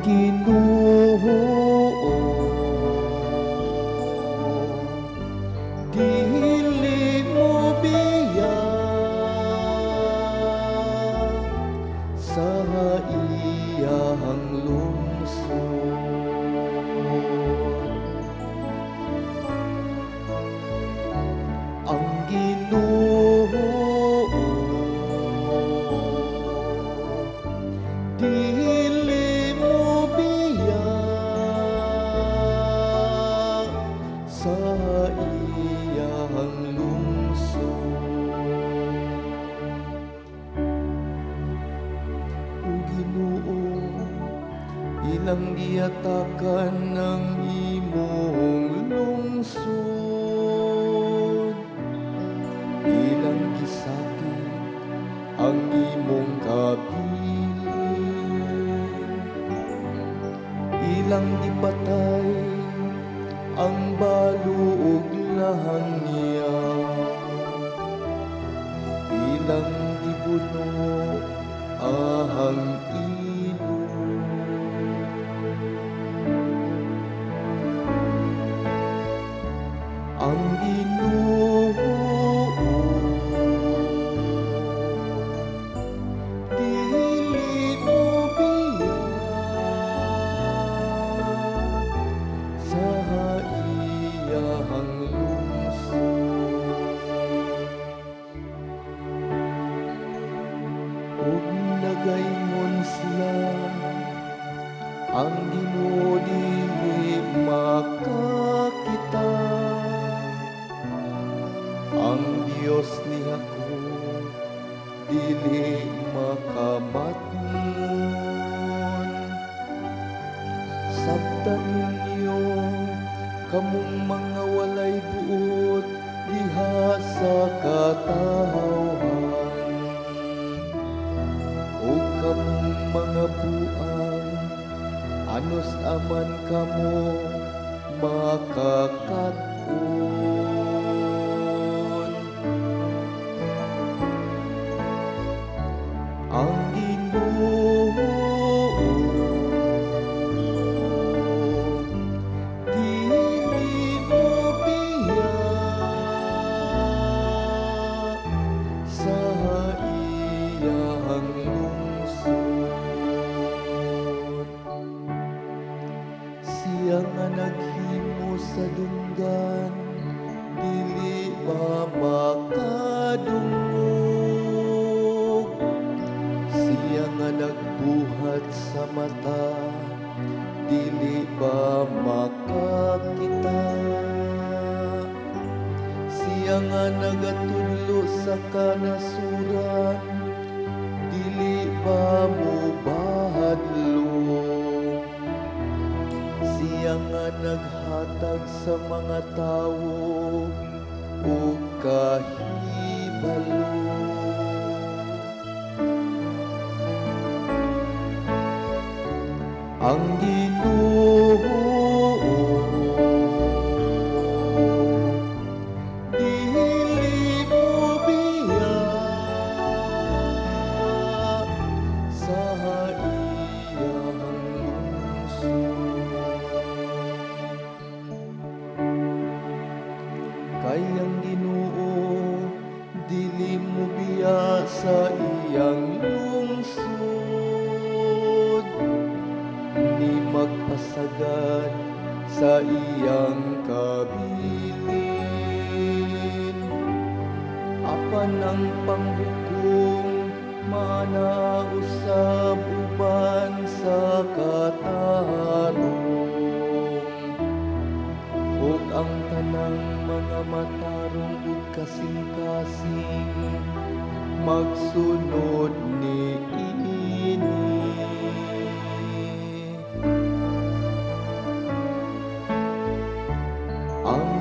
Ginoo, dili mo biyak sa iyang lungsod. Ang Ginoo, dili mo biyak sa iyang lungsod. O Ginoo, ilang giyatakan ng imong lungsod, ilang gisakit ang imong kabilin, ilang gipatay ang balo ug lahangya, ilang gibuno ahang ilo. Ang Ginoo, dili mo biyak sa iyang lungsod. Ug nagaingon sila, ang Ginoo dili makakita. Ang Dios ni Jacob dili makamatngon. Sabtan ninyo kamong mga walay buot diha sa katawhan, o kamong mga buang anos aman kamo makakat-on. Ang Ginoo, dili mo biyak sa iyang lungsod. Siya nga naghimo sa dunggan, dili ba makadungog? Siya nga nagbuhat sa mata, dili ba makakita? Siya nga nagatudlo sa kanasuran, dili ba mo bahadlo? Siya nga naghatag sa mga tawo o kahibalo. Ang Ginoo, dili mo biyak sa iyang lungsod. Kay ang Ginoo dili mo biyak sa iyang lungsod, ni magpasagad sa iyang kabilin. Apan ang panghukom manausab uban sa katarong, ug ang tanang mga matarong ug kasing-kasing magsunod niini. Ang